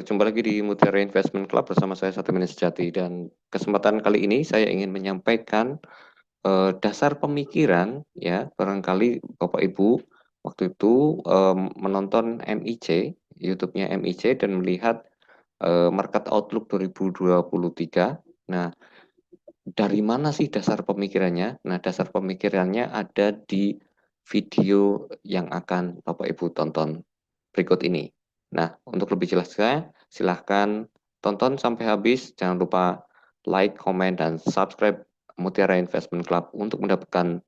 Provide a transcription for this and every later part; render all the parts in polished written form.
berjumpa lagi di Mutiara Investment Club bersama saya Satya Sejati, dan kesempatan kali ini saya ingin menyampaikan dasar pemikiran ya, barangkali Bapak Ibu waktu itu menonton MIC, YouTube-nya MIC dan melihat Market Outlook 2023. Nah, dari mana sih dasar pemikirannya? Nah, dasar pemikirannya ada di video yang akan Bapak Ibu tonton berikut ini. Nah, untuk lebih jelasnya, silahkan tonton sampai habis. Jangan lupa like, komen, dan subscribe Mutiara Investment Club untuk mendapatkan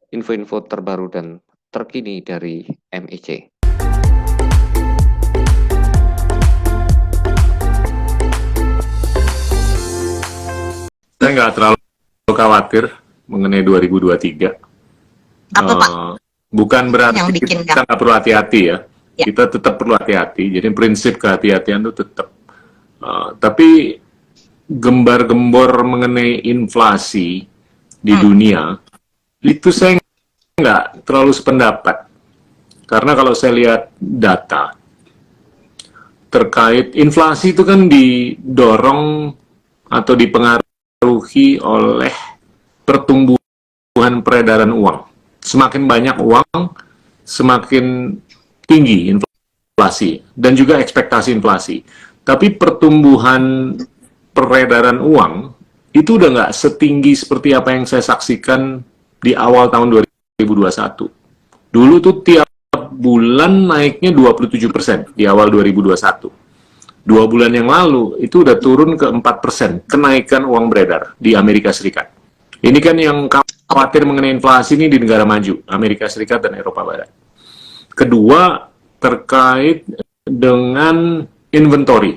info-info terbaru dan terkini dari MIC. Saya nggak terlalu khawatir mengenai 2023. Apa Pak? Bukan berarti Yang bikin kita nggak perlu hati-hati ya. Kita tetap perlu hati-hati. Jadi prinsip kehati-hatian itu tetap. Tapi gembar-gembor mengenai inflasi di dunia, itu saya nggak terlalu sependapat. Karena kalau saya lihat data terkait inflasi itu kan didorong atau dipengaruhi oleh pertumbuhan peredaran uang. Semakin banyak uang, semakin tinggi inflasi dan juga ekspektasi inflasi. Tapi pertumbuhan peredaran uang itu udah nggak setinggi seperti apa yang saya saksikan di awal tahun 2021. Dulu tuh tiap bulan naiknya 27% di awal 2021. 2 bulan yang lalu itu udah turun ke 4% kenaikan uang beredar di Amerika Serikat. Ini kan yang khawatir mengenai inflasi ini di negara maju, Amerika Serikat dan Eropa Barat. Kedua, terkait dengan inventory.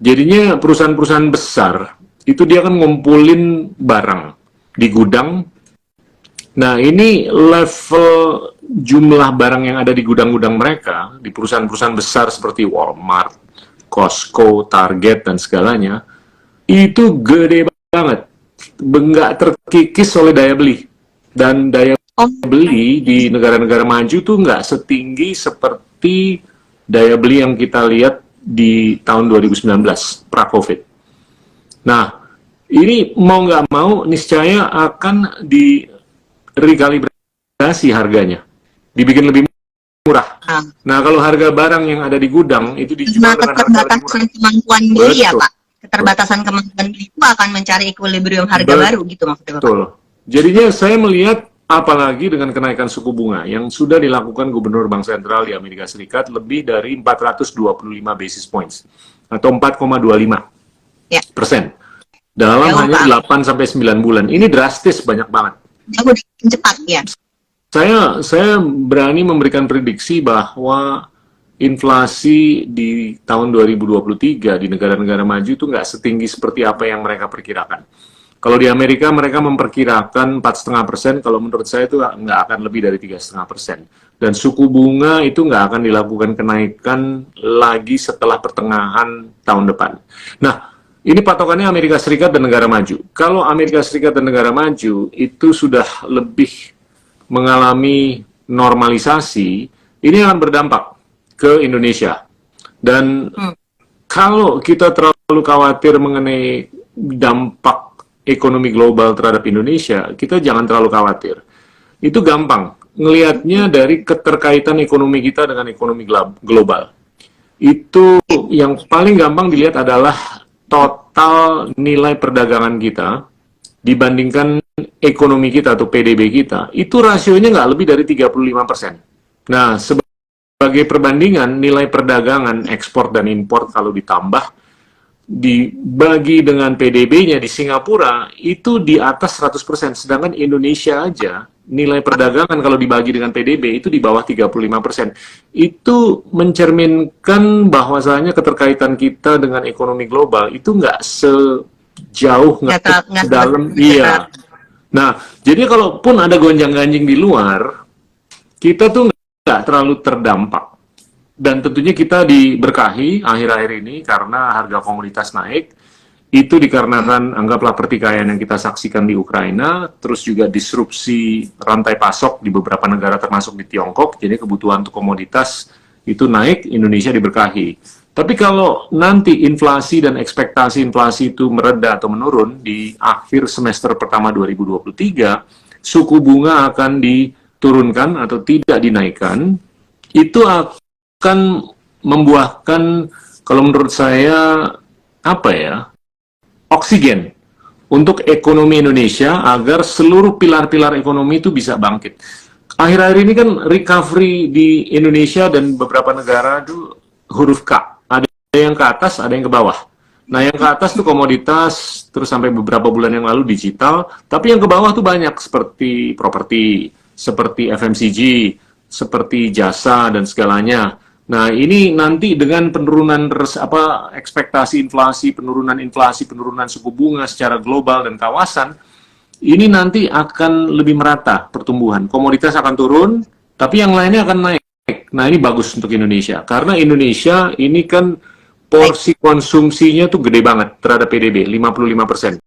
Jadinya perusahaan-perusahaan besar, itu dia kan ngumpulin barang di gudang. Nah, ini level jumlah barang yang ada di gudang-gudang mereka, di perusahaan-perusahaan besar seperti Walmart, Costco, Target, dan segalanya, itu gede banget. Nggak terkikis oleh daya beli. Dan daya beli di negara-negara maju tuh nggak setinggi seperti daya beli yang kita lihat di tahun 2019, pra-COVID. Nah, ini mau nggak mau, niscaya akan direkalibrasi harganya. Dibikin lebih murah. Nah, kalau harga barang yang ada di gudang itu dijual dengan harga lebih murah. Keterbatasan kemampuan beli ya, Pak? Keterbatasan kemampuan beli itu akan mencari equilibrium harga baru gitu maksudnya, Pak? Betul. Jadinya saya melihat apalagi dengan kenaikan suku bunga yang sudah dilakukan Gubernur Bank Sentral di Amerika Serikat lebih dari 425 basis points atau 4,25% dalam hanya 8-9 bulan. Ini drastis, banyak banget. Jauh cepat ya. Saya berani memberikan prediksi bahwa inflasi di tahun 2023 di negara-negara maju itu nggak setinggi seperti apa yang mereka perkirakan. Kalau di Amerika mereka memperkirakan 4,5%, kalau menurut saya itu nggak akan lebih dari 3,5%. Dan suku bunga itu nggak akan dilakukan kenaikan lagi setelah pertengahan tahun depan. Nah, ini patokannya Amerika Serikat dan negara maju. Kalau Amerika Serikat dan negara maju itu sudah lebih mengalami normalisasi, ini akan berdampak ke Indonesia. Dan kalau kita terlalu khawatir mengenai dampak ekonomi global terhadap Indonesia, kita jangan terlalu khawatir. Itu gampang. Ngelihatnya dari keterkaitan ekonomi kita dengan ekonomi global. Itu yang paling gampang dilihat adalah total nilai perdagangan kita dibandingkan ekonomi kita atau PDB kita, itu rasionya nggak lebih dari 35%. Nah, sebagai perbandingan, nilai perdagangan ekspor dan impor kalau ditambah, dibagi dengan PDB-nya di Singapura, itu di atas 100%. Sedangkan Indonesia aja, nilai perdagangan kalau dibagi dengan PDB itu di bawah 35%. Itu mencerminkan bahwasanya keterkaitan kita dengan ekonomi global itu nggak sejauh, nggak dalam. Iya. Nah, jadi kalaupun ada gonjang-ganjing di luar, kita tuh nggak terlalu terdampak. Dan tentunya kita diberkahi akhir-akhir ini karena harga komoditas naik. Itu dikarenakan anggaplah pertikaian yang kita saksikan di Ukraina, terus juga disrupsi rantai pasok di beberapa negara termasuk di Tiongkok. Jadi kebutuhan untuk komoditas itu naik, Indonesia diberkahi. Tapi kalau nanti inflasi dan ekspektasi inflasi itu mereda atau menurun di akhir semester pertama 2023, suku bunga akan diturunkan atau tidak dinaikkan, itu akan membuahkan, kalau menurut saya, apa ya, oksigen untuk ekonomi Indonesia agar seluruh pilar-pilar ekonomi itu bisa bangkit. Akhir-akhir ini kan recovery di Indonesia dan beberapa negara itu huruf K. Ada yang ke atas, ada yang ke bawah. Nah, yang ke atas tuh komoditas, terus sampai beberapa bulan yang lalu digital, tapi yang ke bawah tuh banyak seperti properti, seperti FMCG, seperti jasa dan segalanya. Nah, ini nanti dengan penurunan ekspektasi inflasi, penurunan suku bunga secara global dan kawasan, ini nanti akan lebih merata pertumbuhan. Komoditas akan turun, tapi yang lainnya akan naik. Nah, ini bagus untuk Indonesia. Karena Indonesia ini kan porsi konsumsinya tuh gede banget terhadap PDB, 55%.